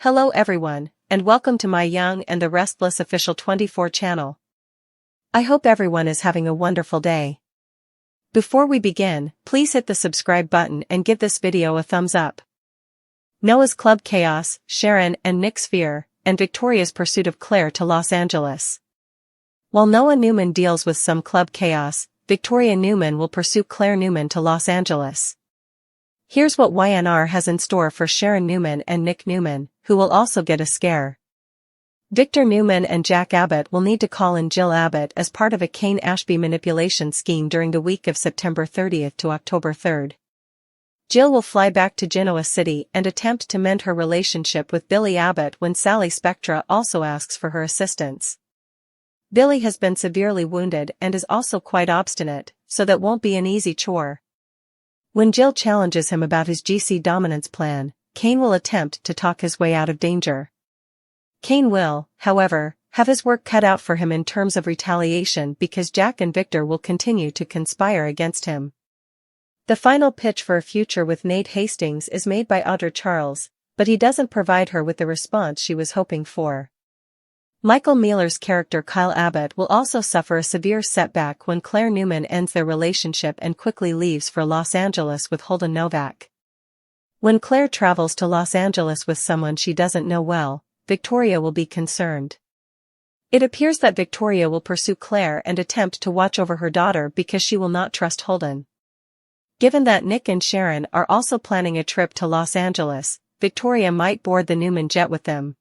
Hello everyone, and welcome to my Young and the Restless official 24 channel. I hope everyone is having a wonderful day. Before we begin, please hit the subscribe button and give this video a thumbs up. Noah's club chaos, Sharon and Nick's fear, and Victoria's pursuit of Claire to Los Angeles. While Noah Newman deals with some club chaos, Victoria Newman will pursue Claire Newman to Los Angeles. Here's what YNR has in store for Sharon Newman and Nick Newman, who will also get a scare. Victor Newman and Jack Abbott will need to call in Jill Abbott as part of a Kane Ashby manipulation scheme during the week of September 30th to October 3rd. Jill will fly back to Genoa City and attempt to mend her relationship with Billy Abbott when Sally Spectra also asks for her assistance. Billy has been severely wounded and is also quite obstinate, so that won't be an easy chore. When Jill challenges him about his GC dominance plan, Kane will attempt to talk his way out of danger. Kane will, however, have his work cut out for him in terms of retaliation because Jack and Victor will continue to conspire against him. The final pitch for a future with Nate Hastings is made by Audra Charles, but he doesn't provide her with the response she was hoping for. Michael Mealer's character Kyle Abbott will also suffer a severe setback when Claire Newman ends their relationship and quickly leaves for Los Angeles with Holden Novak. When Claire travels to Los Angeles with someone she doesn't know well, Victoria will be concerned. It appears that Victoria will pursue Claire and attempt to watch over her daughter because she will not trust Holden. Given that Nick and Sharon are also planning a trip to Los Angeles, Victoria might board the Newman jet with them.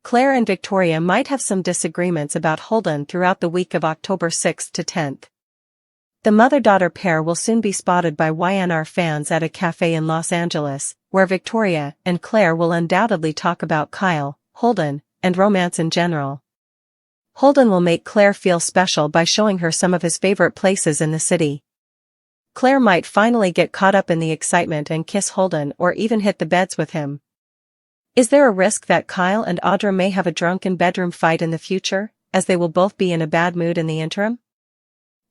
Claire and Victoria might have some disagreements about Holden throughout the week of October 6th to 10th. The mother-daughter pair will soon be spotted by YNR fans at a cafe in Los Angeles, where Victoria and Claire will undoubtedly talk about Kyle, Holden, and romance in general. Holden will make Claire feel special by showing her some of his favorite places in the city. Claire might finally get caught up in the excitement and kiss Holden or even hit the beds with him. Is there a risk that Kyle and Audra may have a drunken bedroom fight in the future, as they will both be in a bad mood in the interim?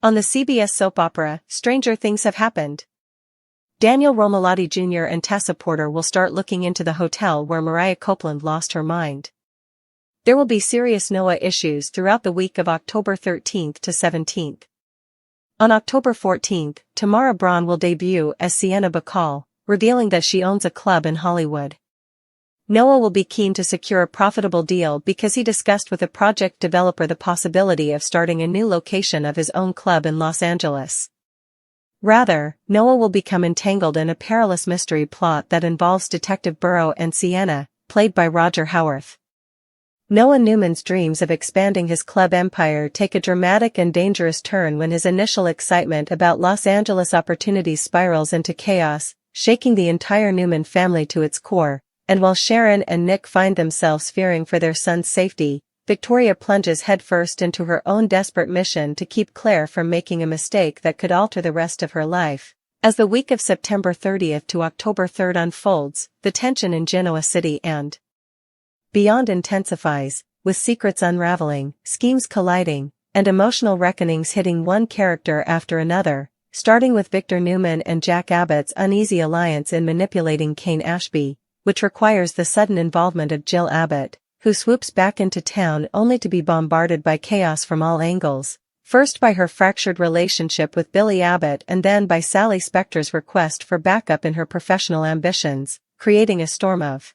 On the CBS soap opera, stranger things have happened. Daniel Romalotti Jr. and Tessa Porter will start looking into the hotel where Mariah Copeland lost her mind. There will be serious Noah issues throughout the week of October 13th to 17th. On October 14th, Tamara Braun will debut as Sienna Bacall, revealing that she owns a club in Hollywood. Noah will be keen to secure a profitable deal because he discussed with a project developer the possibility of starting a new location of his own club in Los Angeles. Rather, Noah will become entangled in a perilous mystery plot that involves Detective Burrow and Sienna, played by Roger Howarth. Noah Newman's dreams of expanding his club empire take a dramatic and dangerous turn when his initial excitement about Los Angeles opportunities spirals into chaos, shaking the entire Newman family to its core. And while Sharon and Nick find themselves fearing for their son's safety, Victoria plunges headfirst into her own desperate mission to keep Claire from making a mistake that could alter the rest of her life. As the week of September 30th to October 3rd unfolds, the tension in Genoa City and beyond intensifies, with secrets unraveling, schemes colliding, and emotional reckonings hitting one character after another, starting with Victor Newman and Jack Abbott's uneasy alliance in manipulating Kane Ashby, which requires the sudden involvement of Jill Abbott, who swoops back into town only to be bombarded by chaos from all angles, first by her fractured relationship with Billy Abbott and then by Sally Spectra's request for backup in her professional ambitions, creating a storm of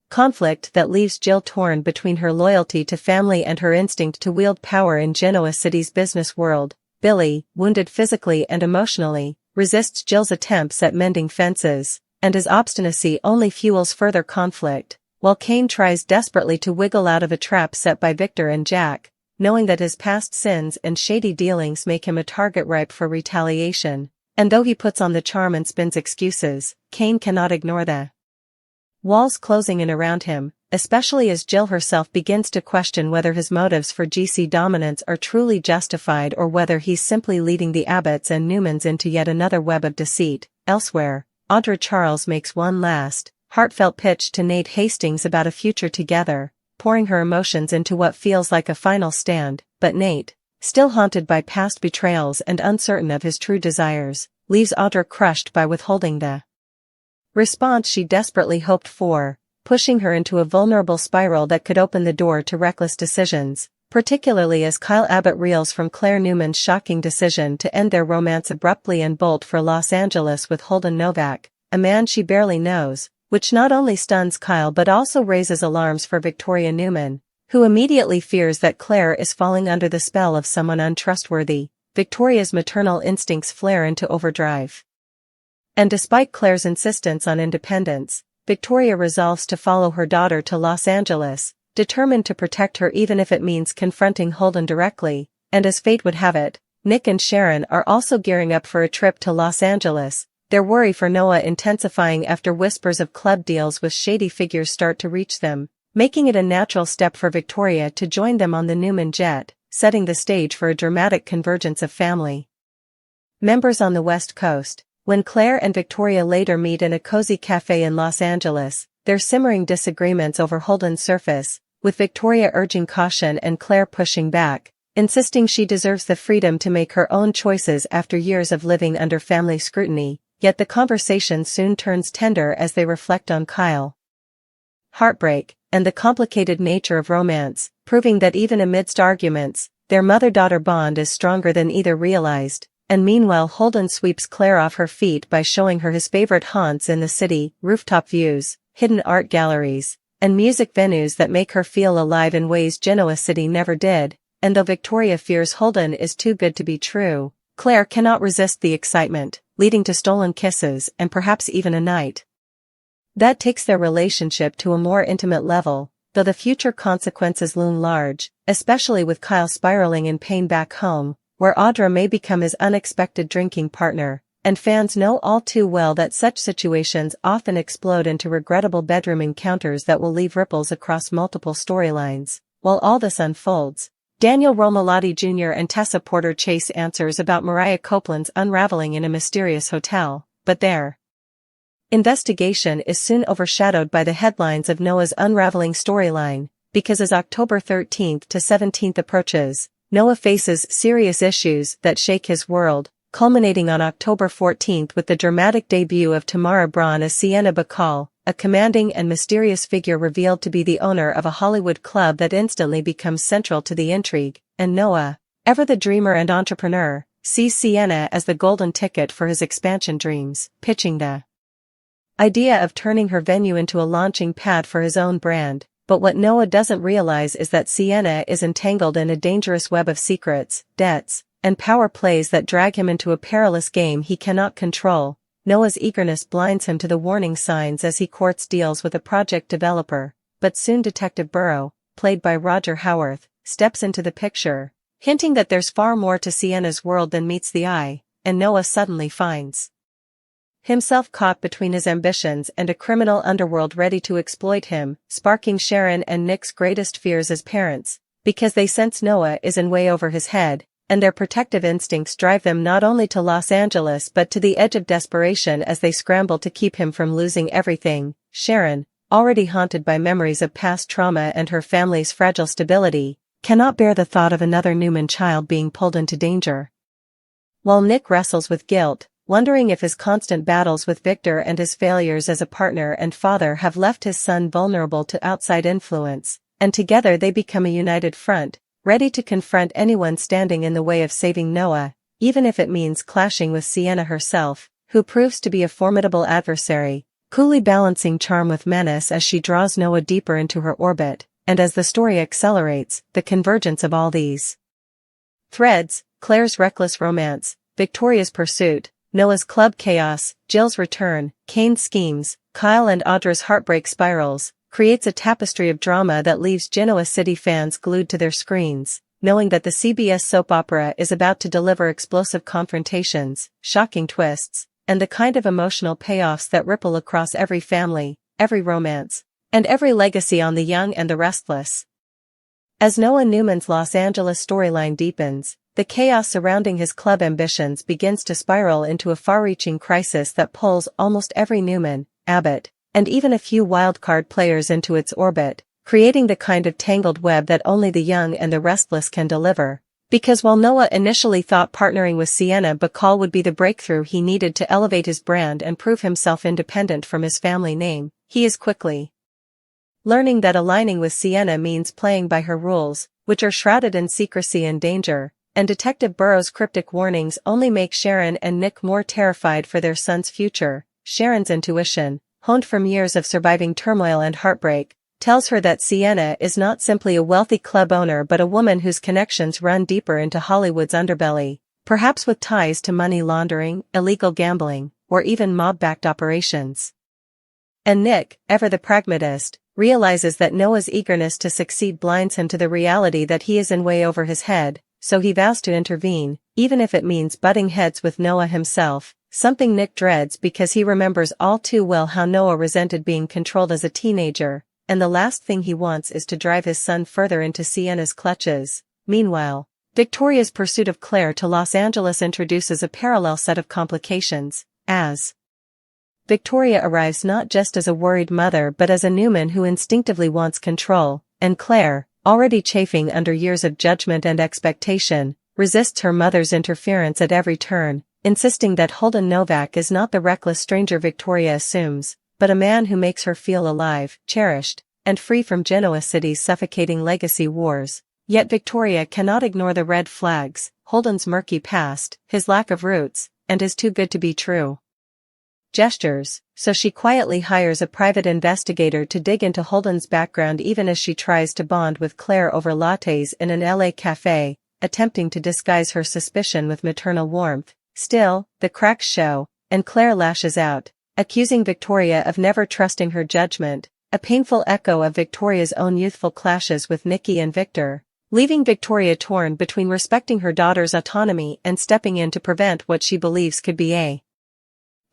conflict that leaves Jill torn between her loyalty to family and her instinct to wield power in Genoa City's business world. Billy, wounded physically and emotionally, resists Jill's attempts at mending fences, and his obstinacy only fuels further conflict, while Kane tries desperately to wiggle out of a trap set by Victor and Jack, knowing that his past sins and shady dealings make him a target ripe for retaliation, and though he puts on the charm and spins excuses, Kane cannot ignore the walls closing in around him, especially as Jill herself begins to question whether his motives for GC dominance are truly justified or whether he's simply leading the Abbotts and Newmans into yet another web of deceit. Elsewhere, Audra Charles makes one last, heartfelt pitch to Nate Hastings about a future together, pouring her emotions into what feels like a final stand, but Nate, still haunted by past betrayals and uncertain of his true desires, leaves Audra crushed by withholding the response she desperately hoped for. pushing her into a vulnerable spiral that could open the door to reckless decisions, particularly as Kyle Abbott reels from Claire Newman's shocking decision to end their romance abruptly and bolt for Los Angeles with Holden Novak, a man she barely knows, which not only stuns Kyle but also raises alarms for Victoria Newman, who immediately fears that Claire is falling under the spell of someone untrustworthy. Victoria's maternal instincts flare into overdrive. And despite Claire's insistence on independence, Victoria resolves to follow her daughter to Los Angeles, determined to protect her even if it means confronting Holden directly, and as fate would have it, Nick and Sharon are also gearing up for a trip to Los Angeles, their worry for Noah intensifying after whispers of club deals with shady figures start to reach them, making it a natural step for Victoria to join them on the Newman jet, setting the stage for a dramatic convergence of family members on the West Coast. When Claire and Victoria later meet in a cozy cafe in Los Angeles, their simmering disagreements over Holden's surface, with Victoria urging caution and Claire pushing back, insisting she deserves the freedom to make her own choices after years of living under family scrutiny, yet the conversation soon turns tender as they reflect on Kyle, heartbreak, and the complicated nature of romance, proving that even amidst arguments, their mother-daughter bond is stronger than either realized. And meanwhile Holden sweeps Claire off her feet by showing her his favorite haunts in the city, rooftop views, hidden art galleries, and music venues that make her feel alive in ways Genoa City never did, and though Victoria fears Holden is too good to be true, Claire cannot resist the excitement, leading to stolen kisses and perhaps even a night that takes their relationship to a more intimate level, though the future consequences loom large, especially with Kyle spiraling in pain back home, where Audra may become his unexpected drinking partner, and fans know all too well that such situations often explode into regrettable bedroom encounters that will leave ripples across multiple storylines. While all this unfolds, Daniel Romalotti Jr. and Tessa Porter chase answers about Mariah Copeland's unraveling in a mysterious hotel, but their investigation is soon overshadowed by the headlines of Noah's unraveling storyline, because as October 13th to 17th approaches, Noah faces serious issues that shake his world, culminating on October 14th with the dramatic debut of Tamara Braun as Sienna Bacall, a commanding and mysterious figure revealed to be the owner of a Hollywood club that instantly becomes central to the intrigue, and Noah, ever the dreamer and entrepreneur, sees Sienna as the golden ticket for his expansion dreams, pitching the idea of turning her venue into a launching pad for his own brand. But what Noah doesn't realize is that Sienna is entangled in a dangerous web of secrets, debts, and power plays that drag him into a perilous game he cannot control. Noah's eagerness blinds him to the warning signs as he courts deals with a project developer, but soon Detective Burrow, played by Roger Howarth, steps into the picture, hinting that there's far more to Sienna's world than meets the eye, and Noah suddenly finds himself caught between his ambitions and a criminal underworld ready to exploit him, sparking Sharon and Nick's greatest fears as parents, because they sense Noah is in way over his head, and their protective instincts drive them not only to Los Angeles but to the edge of desperation as they scramble to keep him from losing everything. Sharon, already haunted by memories of past trauma and her family's fragile stability, cannot bear the thought of another Newman child being pulled into danger. While Nick wrestles with guilt, wondering if his constant battles with Victor and his failures as a partner and father have left his son vulnerable to outside influence, and together they become a united front, ready to confront anyone standing in the way of saving Noah, even if it means clashing with Sienna herself, who proves to be a formidable adversary, coolly balancing charm with menace as she draws Noah deeper into her orbit, and as the story accelerates, the convergence of all these threads, Claire's reckless romance, Victoria's pursuit, Noah's club chaos, Jill's return, Kane's schemes, Kyle and Audra's heartbreak spirals, creates a tapestry of drama that leaves Genoa City fans glued to their screens, knowing that the CBS soap opera is about to deliver explosive confrontations, shocking twists, and the kind of emotional payoffs that ripple across every family, every romance, and every legacy on The Young and the Restless. As Noah Newman's Los Angeles storyline deepens, the chaos surrounding his club ambitions begins to spiral into a far-reaching crisis that pulls almost every Newman, Abbott, and even a few wildcard players into its orbit, creating the kind of tangled web that only The Young and the Restless can deliver. Because while Noah initially thought partnering with Sienna Bacall would be the breakthrough he needed to elevate his brand and prove himself independent from his family name, he is quickly learning that aligning with Sienna means playing by her rules, which are shrouded in secrecy and danger, and Detective Burrow's cryptic warnings only make Sharon and Nick more terrified for their son's future. Sharon's intuition, honed from years of surviving turmoil and heartbreak, tells her that Sienna is not simply a wealthy club owner but a woman whose connections run deeper into Hollywood's underbelly, perhaps with ties to money laundering, illegal gambling, or even mob-backed operations. And Nick, ever the pragmatist, realizes that Noah's eagerness to succeed blinds him to the reality that he is in way over his head, so he vows to intervene, even if it means butting heads with Noah himself, something Nick dreads because he remembers all too well how Noah resented being controlled as a teenager, and the last thing he wants is to drive his son further into Sienna's clutches. Meanwhile, Victoria's pursuit of Claire to Los Angeles introduces a parallel set of complications, as Victoria arrives not just as a worried mother but as a Newman who instinctively wants control, and Claire, already chafing under years of judgment and expectation, resists her mother's interference at every turn, insisting that Holden Novak is not the reckless stranger Victoria assumes, but a man who makes her feel alive, cherished, and free from Genoa City's suffocating legacy wars. Yet Victoria cannot ignore the red flags: Holden's murky past, his lack of roots, and his too good to be true gestures, so she quietly hires a private investigator to dig into Holden's background even as she tries to bond with Claire over lattes in an LA cafe, attempting to disguise her suspicion with maternal warmth. Still, the cracks show, and Claire lashes out, accusing Victoria of never trusting her judgment, a painful echo of Victoria's own youthful clashes with Nikki and Victor, leaving Victoria torn between respecting her daughter's autonomy and stepping in to prevent what she believes could be a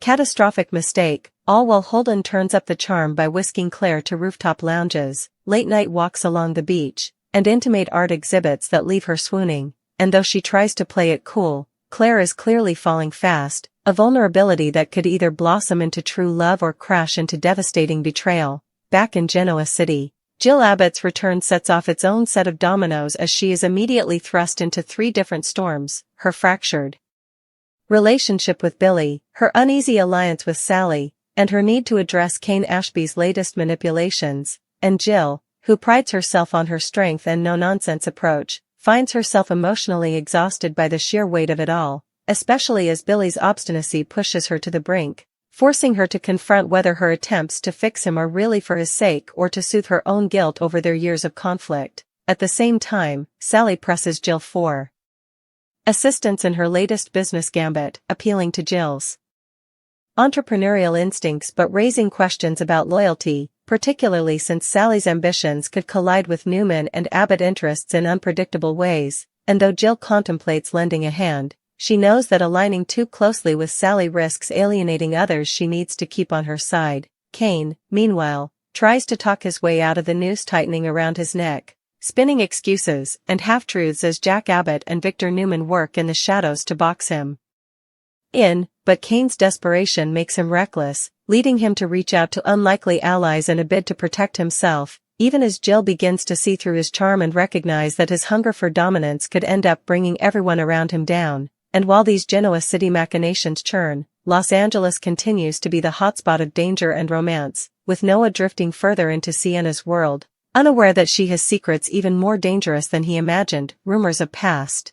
catastrophic mistake, all while Holden turns up the charm by whisking Claire to rooftop lounges, late-night walks along the beach, and intimate art exhibits that leave her swooning, and though she tries to play it cool, Claire is clearly falling fast, a vulnerability that could either blossom into true love or crash into devastating betrayal. Back in Genoa City, Jill Abbott's return sets off its own set of dominoes as she is immediately thrust into three different storms: her fractured relationship with Billy, her uneasy alliance with Sally, and her need to address Kane Ashby's latest manipulations. And Jill, who prides herself on her strength and no-nonsense approach, finds herself emotionally exhausted by the sheer weight of it all, especially as Billy's obstinacy pushes her to the brink, forcing her to confront whether her attempts to fix him are really for his sake or to soothe her own guilt over their years of conflict. At the same time, Sally presses Jill for assistance in her latest business gambit, appealing to Jill's entrepreneurial instincts but raising questions about loyalty, particularly since Sally's ambitions could collide with Newman and Abbott interests in unpredictable ways, and though Jill contemplates lending a hand, she knows that aligning too closely with Sally risks alienating others she needs to keep on her side. Kane, meanwhile, tries to talk his way out of the noose tightening around his neck, spinning excuses and half-truths as Jack Abbott and Victor Newman work in the shadows to box him in, but Kane's desperation makes him reckless, leading him to reach out to unlikely allies in a bid to protect himself, even as Jill begins to see through his charm and recognize that his hunger for dominance could end up bringing everyone around him down. And while these Genoa City machinations churn, Los Angeles continues to be the hotspot of danger and romance, with Noah drifting further into Sienna's world, unaware that she has secrets even more dangerous than he imagined, rumors of past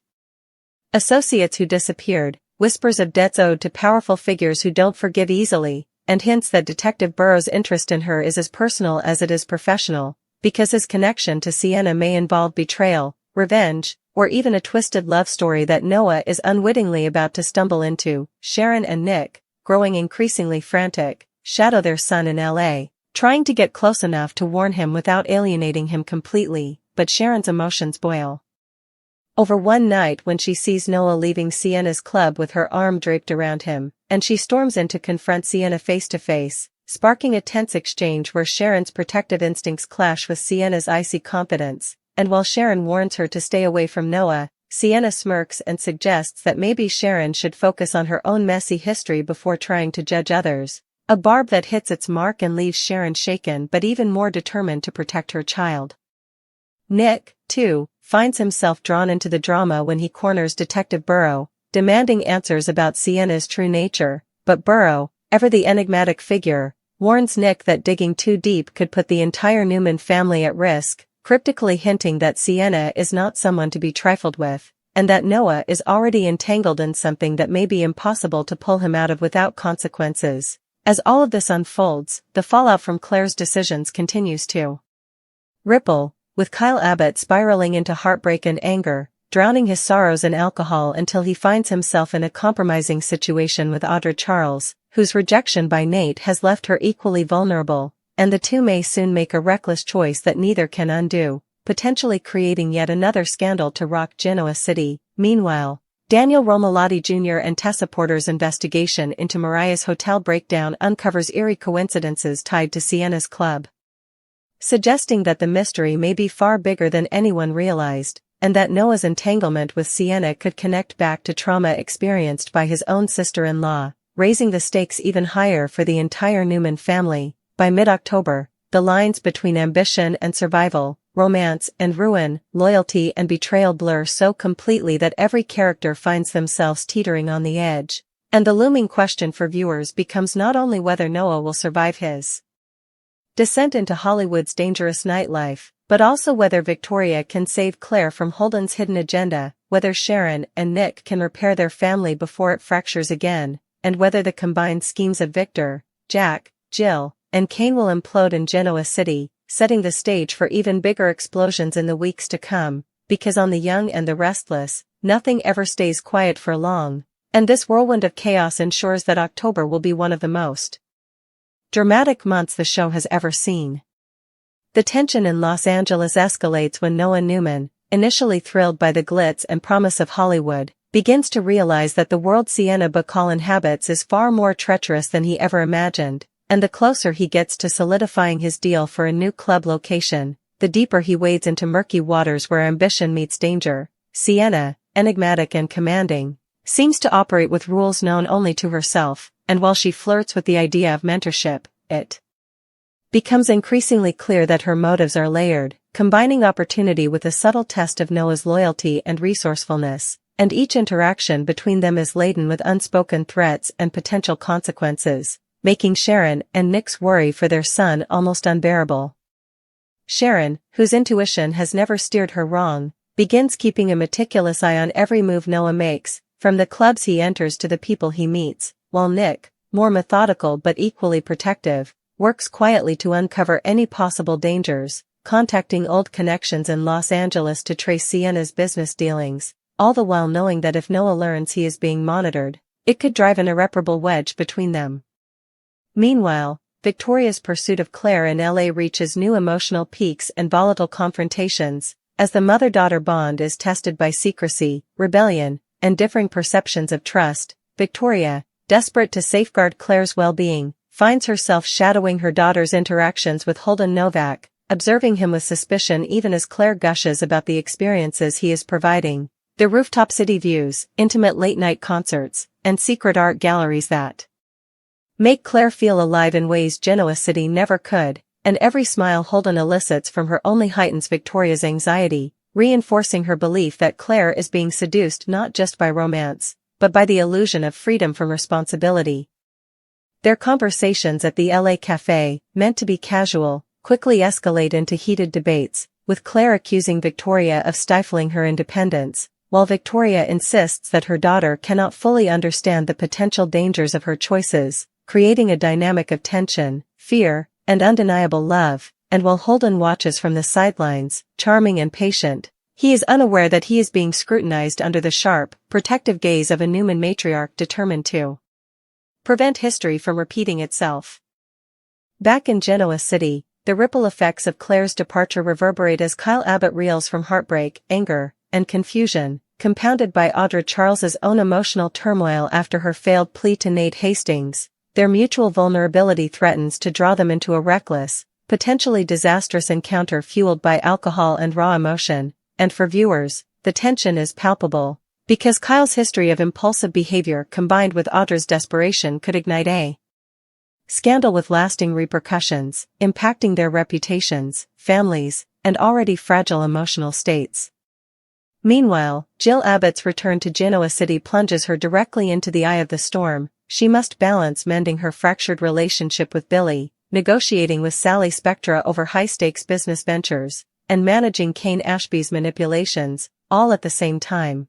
associates who disappeared, whispers of debts owed to powerful figures who don't forgive easily, and hints that Detective Burrow's interest in her is as personal as it is professional, because his connection to Sienna may involve betrayal, revenge, or even a twisted love story that Noah is unwittingly about to stumble into. Sharon and Nick, growing increasingly frantic, shadow their son in LA, trying to get close enough to warn him without alienating him completely, but Sharon's emotions boil over one night when she sees Noah leaving Sienna's club with her arm draped around him, and she storms in to confront Sienna face-to-face, sparking a tense exchange where Sharon's protective instincts clash with Sienna's icy confidence. And while Sharon warns her to stay away from Noah, Sienna smirks and suggests that maybe Sharon should focus on her own messy history before trying to judge others, a barb that hits its mark and leaves Sharon shaken but even more determined to protect her child. Nick, too, finds himself drawn into the drama when he corners Detective Burrow, demanding answers about Sienna's true nature, but Burrow, ever the enigmatic figure, warns Nick that digging too deep could put the entire Newman family at risk, cryptically hinting that Sienna is not someone to be trifled with, and that Noah is already entangled in something that may be impossible to pull him out of without consequences. As all of this unfolds, the fallout from Claire's decisions continues to ripple, with Kyle Abbott spiraling into heartbreak and anger, drowning his sorrows in alcohol until he finds himself in a compromising situation with Audra Charles, whose rejection by Nate has left her equally vulnerable, and the two may soon make a reckless choice that neither can undo, potentially creating yet another scandal to rock Genoa City. Meanwhile, Daniel Romalotti Jr. and Tessa Porter's investigation into Mariah's hotel breakdown uncovers eerie coincidences tied to Sienna's club, suggesting that the mystery may be far bigger than anyone realized, and that Noah's entanglement with Sienna could connect back to trauma experienced by his own sister-in-law, raising the stakes even higher for the entire Newman family. By mid-October, the lines between ambition and survival, romance and ruin, loyalty and betrayal blur so completely that every character finds themselves teetering on the edge, and the looming question for viewers becomes not only whether Noah will survive his descent into Hollywood's dangerous nightlife, but also whether Victoria can save Claire from Holden's hidden agenda, whether Sharon and Nick can repair their family before it fractures again, and whether the combined schemes of Victor, Jack, Jill, and Kane will implode in Genoa City, setting the stage for even bigger explosions in the weeks to come, because on The Young and the Restless, nothing ever stays quiet for long, and this whirlwind of chaos ensures that October will be one of the most dramatic months the show has ever seen. The tension in Los Angeles escalates when Noah Newman, initially thrilled by the glitz and promise of Hollywood, begins to realize that the world Sienna Bacall inhabits is far more treacherous than he ever imagined, and the closer he gets to solidifying his deal for a new club location, the deeper he wades into murky waters where ambition meets danger. Sienna, enigmatic and commanding, seems to operate with rules known only to herself, and while she flirts with the idea of mentorship, it becomes increasingly clear that her motives are layered, combining opportunity with a subtle test of Noah's loyalty and resourcefulness, and each interaction between them is laden with unspoken threats and potential consequences, making Sharon and Nick's worry for their son almost unbearable. Sharon, whose intuition has never steered her wrong, begins keeping a meticulous eye on every move Noah makes, from the clubs he enters to the people he meets, while Nick, more methodical but equally protective, works quietly to uncover any possible dangers, contacting old connections in Los Angeles to trace Sienna's business dealings, all the while knowing that if Noah learns he is being monitored, it could drive an irreparable wedge between them. Meanwhile, Victoria's pursuit of Claire in LA reaches new emotional peaks and volatile confrontations, as the mother-daughter bond is tested by secrecy, rebellion, and differing perceptions of trust. Victoria, desperate to safeguard Claire's well-being, finds herself shadowing her daughter's interactions with Holden Novak, observing him with suspicion even as Claire gushes about the experiences he is providing, the rooftop city views, intimate late-night concerts, and secret art galleries that make Claire feel alive in ways Genoa City never could, and every smile Holden elicits from her only heightens Victoria's anxiety, reinforcing her belief that Claire is being seduced not just by romance, but by the illusion of freedom from responsibility. Their conversations at the LA cafe, meant to be casual, quickly escalate into heated debates, with Claire accusing Victoria of stifling her independence, while Victoria insists that her daughter cannot fully understand the potential dangers of her choices, creating a dynamic of tension, fear, and undeniable love. And while Holden watches from the sidelines, charming and patient, he is unaware that he is being scrutinized under the sharp, protective gaze of a Newman matriarch determined to prevent history from repeating itself. Back in Genoa City, the ripple effects of Claire's departure reverberate as Kyle Abbott reels from heartbreak, anger, and confusion, compounded by Audra Charles's own emotional turmoil after her failed plea to Nate Hastings. Their mutual vulnerability threatens to draw them into a reckless, potentially disastrous encounter fueled by alcohol and raw emotion, and for viewers, the tension is palpable, because Kyle's history of impulsive behavior combined with Audra's desperation could ignite a scandal with lasting repercussions, impacting their reputations, families, and already fragile emotional states. Meanwhile, Jill Abbott's return to Genoa City plunges her directly into the eye of the storm, she must balance mending her fractured relationship with Billy, negotiating with Sally Spectra over high-stakes business ventures, and managing Kane Ashby's manipulations, all at the same time.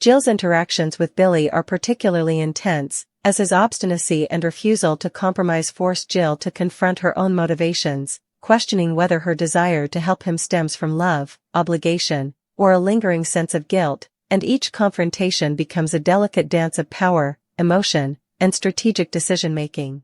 Jill's interactions with Billy are particularly intense, as his obstinacy and refusal to compromise force Jill to confront her own motivations, questioning whether her desire to help him stems from love, obligation, or a lingering sense of guilt, and each confrontation becomes a delicate dance of power, emotion, and strategic decision-making.